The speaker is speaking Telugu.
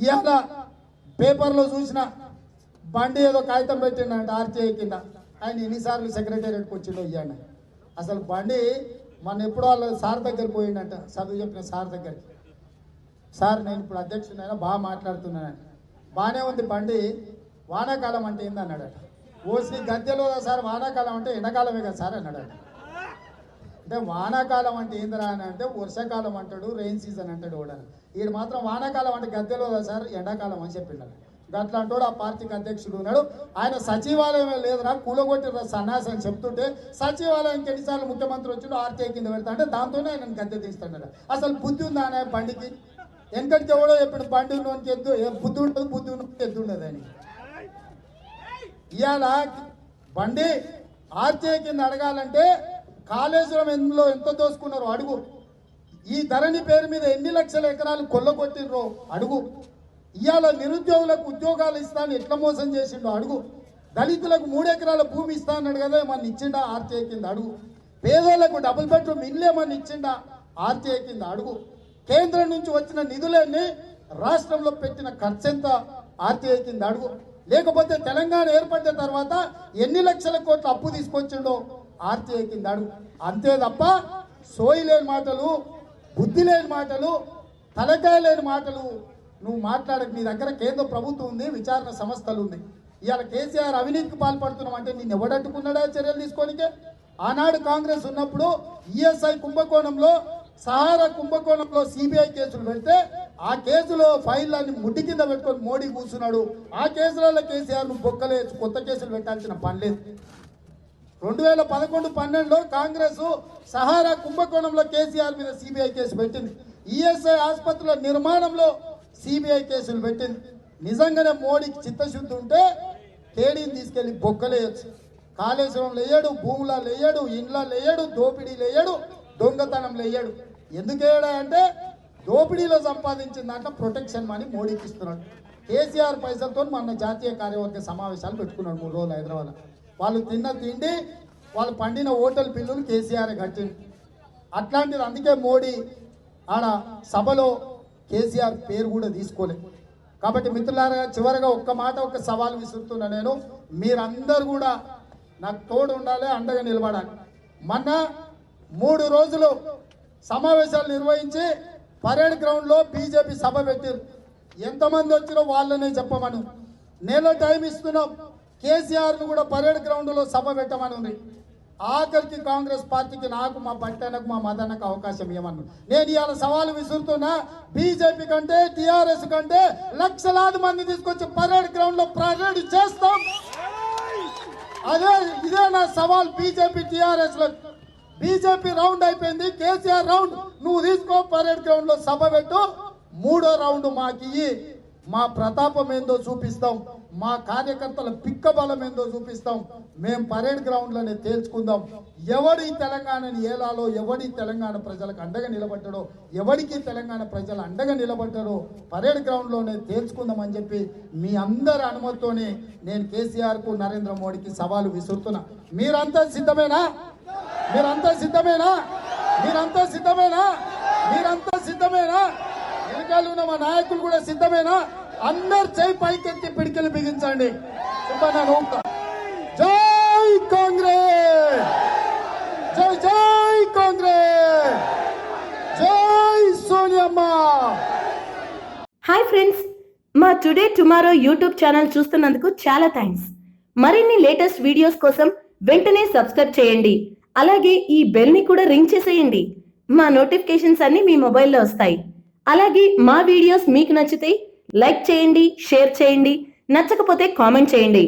ఇవాళ పేపర్లో చూసిన బండి ఏదో కాగితం పెట్టిండంట ఆర్టీఐ కింద. ఆయన ఎన్నిసార్లు సెక్రటేరియట్కి వచ్చిండో ఇవ్వండి. అసలు బండి మన ఎప్పుడో వాళ్ళ సార్ దగ్గరికి పోయిండంట, చదువు చెప్పిన సార్ దగ్గరికి. సార్ నేను ఇప్పుడు అధ్యక్షుడైనా బాగా మాట్లాడుతున్నాను. బాగానే ఉంది బండి, వానాకాలం అంటే ఏంది అన్నాడట. ఓసి గద్దెలో సార్ వానాకాలం అంటే ఎండాకాలమే కదా సార్ అన్నాడట. అంటే వానాకాలం అంటే ఏందిరా అని అంటే వర్షాకాలం అంటాడు, రెయిన్ సీజన్ అంటాడు కూడా. వీడు మాత్రం వానాకాలం అంటే గద్దెలో సార్ ఎండాకాలం అని చెప్పిండాలి. గట్లా అంటాడు ఆ పార్టీకి అధ్యక్షుడు ఉన్నాడు. ఆయన సచివాలయం లేదురా కూలగొట్టిరా సన్నాసి అని చెప్తుంటే సచివాలయానికి ఎన్నిసార్లు ముఖ్యమంత్రి వచ్చిండు ఆర్టీఐ కింద పెడతా అంటే దాంతోనే ఆయన గద్దె తీస్తాడు. అసలు బుద్ధి ఉందా అనే బండికి? వెనకటికి ఎవడో ఎప్పుడు బండి ఉన్నోనికి ఎద్దు బుద్ధి ఉంటుంది, బుద్ధి ఉన్నోనికి ఎద్దు ఉండదు అని. ఇవాళ బండి ఆర్టీఐ కింద అడగాలంటే కాళేశ్వరం ఎందులో ఎంత దోసుకున్నారో అడుగు. ఈ ధరణి పేరు మీద ఎన్ని లక్షల ఎకరాలు కొల్లగొట్టినరో అడుగు. ఇవాళ నిరుద్యోగులకు ఉద్యోగాలు ఇస్తాను ఎట్లా మోసం చేసిండో అడుగు. దళితులకు 3 ఎకరాల భూమి ఇస్తా అన్నాడు కదా, ఏమన్నా ఇచ్చిండా ఆర్టీఐ కింద అడుగు. పేదోళ్లకు డబుల్ బెడ్రూమ్ ఇల్లు ఏమన్నా ఇచ్చిండా ఆర్టీఐ కింద అడుగు. కేంద్రం నుంచి వచ్చిన నిధులన్నీ రాష్ట్రంలో పెట్టిన ఖర్చెంత ఆర్టీఐ కింద అడుగు. లేకపోతే తెలంగాణ ఏర్పడిన తర్వాత ఎన్ని లక్షల కోట్ల అప్పు తీసుకొచ్చిండో ఆర్టీఐ కింద అడుగు. అంతే తప్ప సోయి లేని మాటలు, బుద్ధి లేని మాటలు, తలకాయ లేని మాటలు నువ్వు మాట్లాడక. నీ దగ్గర కేంద్ర ప్రభుత్వం ఉంది, విచారణ సంస్థలు ఉంది. ఇవాళ కేసీఆర్ అవినీతికి పాల్పడుతున్నావు అంటే నేను ఎవడట్టుకున్నాడా చర్యలు తీసుకోనికే? ఆనాడు కాంగ్రెస్ ఉన్నప్పుడు ఈఎస్ఐ కుంభకోణంలో, సహారా కుంభకోణంలో సిబిఐ కేసులు పెడితే ఆ కేసులో ఫైళ్ళని ముడ్డి కింద పెట్టుకొని మోడీ కూర్చున్నాడు. ఆ కేసులలో కేసీఆర్ నువ్వు బొక్కలే కొత్త కేసులు పెట్టాల్సిన పని లేదు. 2011-12లో కాంగ్రెస్ సహారా కుంభకోణంలో కేసీఆర్ మీద సిబిఐ కేసు పెట్టింది. ఈఎస్ఐ ఆసుపత్రుల నిర్మాణంలో సిబిఐ కేసులు పెట్టింది. నిజంగానే మోడీకి చిత్తశుద్ధి ఉంటే కేడీని తీసుకెళ్లి బొక్కలేయచ్చు. కాళేశ్వరం లేయడు, భూముల లేయడు, ఇండ్ల లేయడు, దోపిడీ లేయడు, దొంగతనం లేయడు. ఎందుకు వేయడా అంటే దోపిడీలో సంపాదించిన దాంట్లో ప్రొటెక్షన్ మనీ మోడీకి ఇస్తున్నాడు. కేసీఆర్ పైసలతో మన జాతీయ కార్యవర్గ సమావేశాలు పెట్టుకున్నాడు 3 రోజులు హైదరాబాద్. వాళ్ళు తిన్న తిండి, వాళ్ళు పండిన హోటల్ బిల్లులు కేసీఆర్ కట్టింది. అట్లాంటిది అందుకే మోడీ ఆడ సభలో కేసీఆర్ పేరు కూడా తీసుకోలేదు. కాబట్టి మిత్రులారా, చివరిగా ఒక్క మాట, ఒక సవాల్ విసురుతున్నా నేను. మీరందరూ కూడా నాకు తోడు ఉండాలి, అండగా నిలబడాలి. మొన్న 3 రోజులు సమావేశాలు నిర్వహించి పరేడ్ గ్రౌండ్లో బీజేపీ సభ పెట్టారు. ఎంతమంది వచ్చినో వాళ్ళనే చెప్పమను. నెల టైం ఇస్తున్నాం. కేసీఆర్ను కూడా పరేడ్ గ్రౌండ్లో సభ పెట్టమని ఉంది. ఆఖరికి కాంగ్రెస్ పార్టీకి, నాకు, మా పట్టణకు, మా మదనకు అవకాశం ఇవ్వమను. నేను ఇవాళ సవాలు విసురుతున్నా. బీజేపీ కంటే టీఆర్ఎస్ కంటే లక్షలాది మంది తీసుకొచ్చి పరేడ్ గ్రౌండ్ లో పరేడ్ చేస్తాం. ఇదే నా సవాల్ బీజేపీ టీఆర్ఎస్ లో. బీజేపీ రౌండ్ అయిపోయింది, కేసీఆర్ రౌండ్ నువ్వు తీసుకో, పరేడ్ గ్రౌండ్ లో సభ పెట్టు. 3వ రౌండ్ మాకి మా ప్రతాపం ఏందో చూపిస్తాం, మా కార్యకర్తల పిక్క బలం ఏందో చూపిస్తాం. మేము పరేడ్ గ్రౌండ్లోనే తేల్చుకుందాం. ఎవడి తెలంగాణని ఏలాలో, ఎవడి తెలంగాణ ప్రజలకు అండగా నిలబడ్డాడో, ఎవరికి తెలంగాణ ప్రజలు అండగా నిలబడ్డారో పరేడ్ గ్రౌండ్లోనే తేల్చుకుందాం అని చెప్పి మీ అందరి అనుమతితోనే నేను కేసీఆర్కు, నరేంద్ర మోడీకి సవాలు విసురుతున్నా. మీరంతా సిద్ధమేనా? మీరంతా సిద్ధమేనా? మీరంతా సిద్ధమేనా? మీరంతా సిద్ధమేనా? వెనకాల ఉన్న మా నాయకులు కూడా సిద్ధమేనా? అందరు చేయి పైకెత్తి పిడికిలు బిగించండి. జై కాంగ్రెస్, జై జై కాంగ్రెస్, జై సోనియమ్మ. హాయ్ ఫ్రెండ్స్, మా టుడే టుమారో యూట్యూబ్ ఛానల్ చూస్తున్నందుకు చాలా థ్యాంక్స్. మరిన్ని లేటెస్ట్ వీడియోస్ కోసం వెంటనే సబ్స్క్రైబ్ చేయండి. అలాగే ఈ బెల్ ని కూడా రింగ్ చేసేయండి. మా నోటిఫికేషన్స్ అన్ని మీ మొబైల్లో వస్తాయి. అలాగే మా వీడియోస్ మీకు నచ్చితే లైక్ చేయండి, షేర్ చేయండి, నచ్చకపోతే కామెంట్ చేయండి.